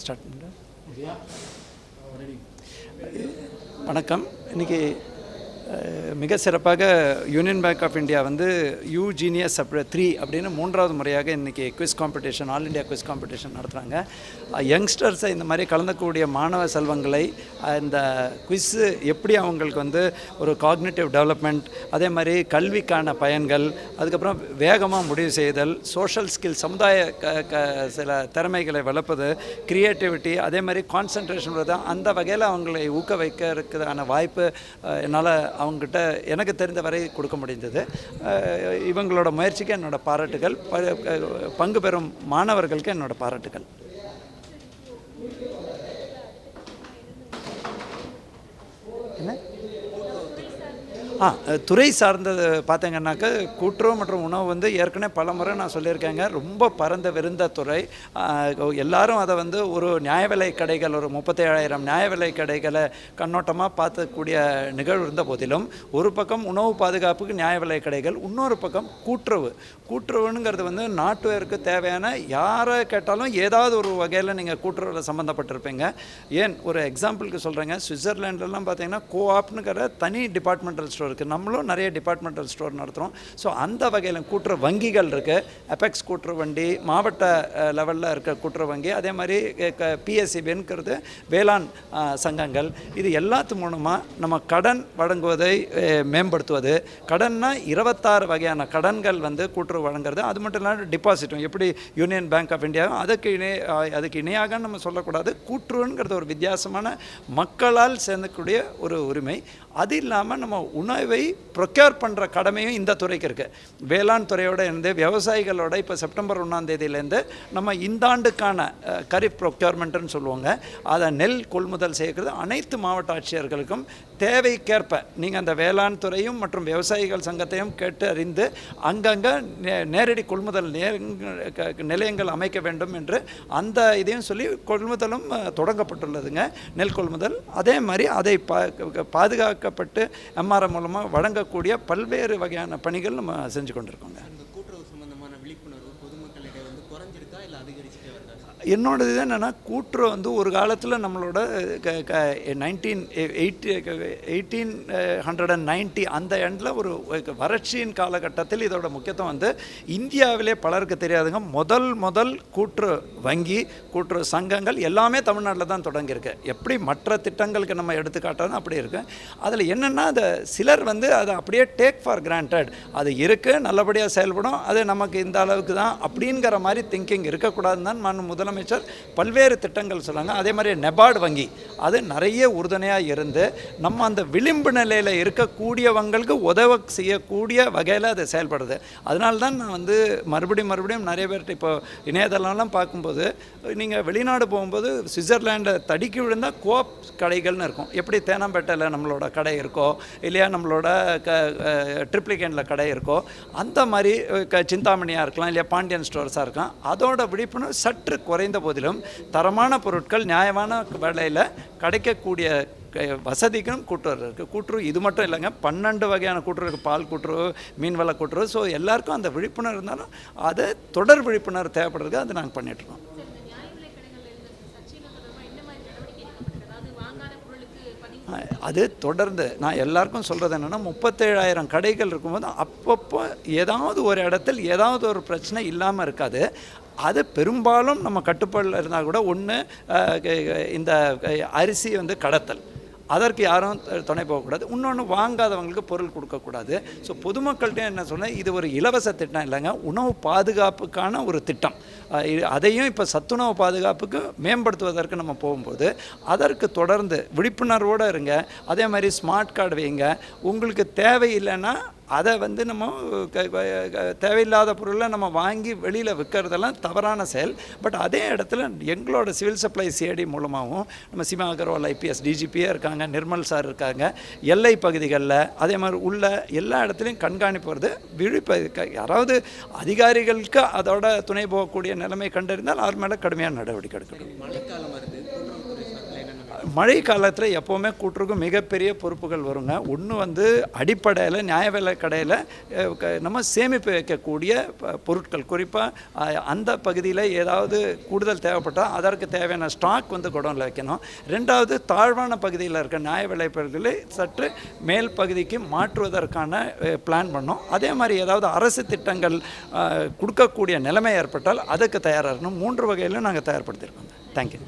Start பண்ணுறேன். வணக்கம். இன்றைக்கி மிக சிறப்பாக யூனியன் பேங்க் ஆஃப் இந்தியா வந்து யூஜீனியஸ் 3 அப்படின்னு 3வது முறையாக இன்றைக்கி quiz competition, all India quiz competition நடத்துகிறாங்க. யங்ஸ்டர்ஸை இந்த மாதிரி கலந்துக்கூடிய மாணவ செல்வங்களை இந்த குவிஸ்ஸு எப்படி அவங்களுக்கு வந்து ஒரு காக்னிட்டிவ் டெவலப்மெண்ட், அதே மாதிரி கல்விக்கான பயன்கள், அதுக்கப்புறம் வேகமாக முடிவு செய்தல், சோஷியல் ஸ்கில், சமுதாய சில திறமைகளை வளர்ப்பது, க்ரியேட்டிவிட்டி, அதே மாதிரி கான்சன்ட்ரேஷன் வருது, அந்த வகையில் அவங்களை ஊக்குவிக்கிறதுக்கான வாய்ப்பு என்னால் அவங்ககிட்ட எனக்கு தெரிந்த வரை கொடுக்க முடிந்தது. இவங்களோட முயற்சிக்கு என்னோட பாராட்டுகள். பங்கு பெறும் மாணவர்களுக்கு என்னோட பாராட்டுகள். என்ன துறை சார்ந்தது பார்த்தீங்கன்னாக்க கூட்டுறவு மற்றும் உணவு வந்து ஏற்கனவே பல முறை நான் சொல்லியிருக்கேங்க, ரொம்ப பரந்த விருந்த துறை. எல்லாரும் அதை வந்து ஒரு நியாய விலை கடைகள், ஒரு 37,000 நியாய விலை கடைகளை கண்ணோட்டமாக பார்க்கக்கூடிய நிகழ்வு இருந்த போதிலும், ஒரு பக்கம் உணவு பாதுகாப்புக்கு நியாய விலை கடைகள், இன்னொரு பக்கம் கூட்டுறவுங்கிறது வந்து நாட்டுக்கு தேவையான யாரை கேட்டாலும் ஏதாவது ஒரு வகையில் நீங்கள் கூட்டுறவில் சம்மந்தப்பட்டிருப்பீங்க. ஏன் ஒரு எக்ஸாம்பிளுக்கு சொல்கிறேங்க, சுவிட்சர்லாண்ட்லாம் பார்த்தீங்கன்னா கோஆப்னுங்கிற தனி டிபார்ட்மெண்டல் ஸ்டோர் இருக்குது. நம்மளும் நிறைய டிபார்ட்மெண்டல் ஸ்டோர் நடத்துகிறோம். ஸோ அந்த வகையில் கூட்டுறவு வங்கிகள் இருக்குது. அபெக்ஸ் கூட்டுறவு வண்டி, மாவட்ட லெவலில் இருக்க கூட்டுறவு வங்கி, அதே மாதிரி பிஎஸ்சிபிங்கிறது வேளாண் சங்கங்கள். இது எல்லாத்து மூலமாக நம்ம கடன் வழங்குவதை மேம்படுத்துவது. கடன்னா 26 வகையான கடன்கள் வந்து கூட்டுறவு வழங்குறது. அது மட்டும் இல்லாமல் டிபாசிட்டும் எப்படி யூனியன் பேங்க் ஆஃப் இந்தியா அதுக்கு இணையாக நம்ம சொல்லக்கூடாது. கூட்டுறவுங்கிறது ஒரு வித்தியாசமான மக்களால் சேர்ந்தக்கூடிய ஒரு உரிமை. அது இல்லாமல் நம்ம உணவை ப்ரொக்யூர் பண்ணுற கடமையும் இந்த துறைக்கு இருக்குது. வேளாண் துறையோடு இருந்து விவசாயிகளோட இப்போ செப்டம்பர் 1ஆம் தேதியிலேருந்து நம்ம இந்த ஆண்டுக்கான கரீஃப் ப்ரொக்யூர்மெண்ட்டுன்னு சொல்லுவாங்க. அதை நெல் கொள்முதல் செய்கிறது அனைத்து மாவட்ட ஆட்சியர்களுக்கும் தேவைக்கேற்ப நீங்கள் அந்த வேளாண் துறையும் மற்றும் விவசாயிகள் சங்கத்தையும் கேட்டு அறிந்து அங்கங்கே நேரடி கொள்முதல் நிலையங்கள் அமைக்க வேண்டும் என்று அந்த இதையும் சொல்லி கொள்முதலும் தொடங்கப்பட்டுள்ளதுங்க, நெல் கொள்முதல். அதே மாதிரி அதை பாதுகாக்கப்பட்டு எம்ஆர்எம் மூலமாக வழங்கக்கூடிய பல்வேறு வகையான பணிகள் நம்ம செஞ்சு கொண்டிருக்கோங்க. கூட்டுறவு சம்பந்தமான விழிப்புணர்வு பொதுமக்களிடையே வந்து குறைஞ்சிருக்கா இல்லை அதிகரிச்சுட்டே வருதா? என்னோடது இது என்னென்னா, கூட்டுறவு வந்து ஒரு காலத்தில் நம்மளோட 1890 அந்த எண்டில் ஒரு வறட்சியின் காலகட்டத்தில் இதோட முக்கியத்துவம் வந்து இந்தியாவிலே பலருக்கு தெரியாதுங்க. முதல் கூட்டுறவு வங்கி, கூட்டுறவு சங்கங்கள் எல்லாமே தமிழ்நாட்டில் தான் தொடங்கியிருக்கு. எப்படி மற்ற திட்டங்களுக்கு நம்ம எடுத்துக்காட்டாலும் அப்படி இருக்கு. அதில் என்னென்னா, அதை சிலர் வந்து அதை அப்படியே டேக் ஃபார் கிராண்டட், அது இருக்குது, நல்லபடியாக செயல்படும், அது நமக்கு இந்த அளவுக்கு தான் அப்படிங்கிற மாதிரி திங்கிங் இருக்கக்கூடாதுன்னு தான் முதலமைச்சர் பல்வேறு திட்டங்கள் சொன்னாங்க. அதே மாதிரி நெபார்டு வங்கி அது நிறைய உறுதுணையாக இருந்து நம்ம அந்த விளிம்பு நிலையில் இருக்கக்கூடியவங்களுக்கு உதவ செய்யக்கூடிய வகையில் அது செயல்படுது. அதனால தான் நான் வந்து மறுபடியும் நிறைய பேர்கிட்ட இப்போ இணையதளம்லாம் பார்க்கும்போது, நீங்கள் வெளிநாடு போகும்போது சுவிட்சர்லாண்டை தடுக்கி விழுந்தால் கோப் கடைகள்னு இருக்கும். எப்படி தேனாம்பேட்டையில் நம்மளோட கடை இருக்கோ, இல்லையா நம்மளோட ட்ரிப்ளிகேனில் கடை இருக்கோ, அந்த மாதிரி சிந்தாமணியாக இருக்கலாம், இல்லையா பாண்டியன் ஸ்டோர்ஸாக இருக்கலாம். அதோட விழிப்புணர்வு சற்று குறைந்த போதிலும் தரமான பொருட்கள் நியாயமான விலையில் கிடைக்கக்கூடிய வசதிக்கும் கூட்டுறவு இருக்குது. கூட்டுறவு இது மட்டும் இல்லைங்க, 12 வகையான கூட்டுறவு இருக்குது. பால் கூட்டுறவு, மீன்வள கூட்டுறவு. ஸோ எல்லாருக்கும் அந்த விழிப்புணர்வு இருந்தாலும் அதை தொடர் விழிப்புணர்வு தேவைப்படுறது. அதை நாங்கள் பண்ணிட்டுருக்கோம். அது தொடர்ந்து நான் எல்லாருக்கும் சொல்கிறது என்னென்னா, 37,000 கடைகள் இருக்கும்போது அப்பப்போ ஏதாவது ஒரு இடத்தில் ஏதாவது ஒரு பிரச்சனை இல்லாமல் இருக்காது. அது பெரும்பாலும் நம்ம கட்டுப்பாடில் இருந்தால் கூட ஒன்று, இந்த அரிசி வந்து கடத்தல், அதற்கு யாரும் துணை போகக்கூடாது. இன்னொன்று, வாங்காதவங்களுக்கு பொருள் கொடுக்கக்கூடாது. ஸோ பொதுமக்கள்கிட்ட என்ன சொன்னால், இது ஒரு இலவச திட்டம் இல்லைங்க, உணவு பாதுகாப்புக்கான ஒரு திட்டம். அதையும் இப்போ சத்துணவு பாதுகாப்புக்கு மேம்படுத்துவதற்கு நம்ம போகும்போது அதற்கு தொடர்ந்து விழிப்புணர்வோடு இருங்க. அதே மாதிரி ஸ்மார்ட் கார்டு வைங்க. உங்களுக்கு தேவையில்லைன்னா அதை வந்து நம்ம தேவையில்லாத பொருளை நம்ம வாங்கி வெளியில் விற்கிறதெல்லாம் தவறான செயல். பட் அதே இடத்துல எங்களோட சிவில் சப்ளை சிஐடி மூலமாகவும் நம்ம சீமா அகர்வால் ஐபிஎஸ் டிஜிபியே இருக்காங்க, நிர்மல் சார் இருக்காங்க, எல்லை பகுதிகளில் அதே மாதிரி உள்ள எல்லா இடத்துலையும் கண்காணிப்பு வருது. யாராவது அதிகாரிகளுக்கு அதோட துணை போகக்கூடிய நிலைமை கண்டறிந்தால் அவர் மேலே கடுமையான நடவடிக்கை எடுக்கணும். மழைக்காலம் வருது, மழை காலத்தில் எப்போவுமே கூட்டுறவுக்கு மிகப்பெரிய பொறுப்புகள் வருங்க. ஒன்று வந்து அடிப்படையில் நியாய விலை கடையில் நம்ம சேமிப்பு வைக்கக்கூடிய பொருட்கள், குறிப்பாக அந்த பகுதியில் ஏதாவது கூடுதல் தேவைப்பட்டால் அதற்கு தேவையான ஸ்டாக் வந்து குடோனில் வைக்கணும். ரெண்டாவது, தாழ்வான பகுதியில் இருக்க நியாய விலை பொருட்களை சற்று மேல் பகுதிக்கு மாற்றுவதற்கான பிளான் பண்ணோம். அதே மாதிரி ஏதாவது அரசு திட்டங்கள் கொடுக்கக்கூடிய நிலைமை ஏற்பட்டால் அதுக்கு தயாராக இருக்கணும். 3 வகையிலும் நாங்கள் தயார்படுத்தியிருக்கோம். தேங்க்யூ.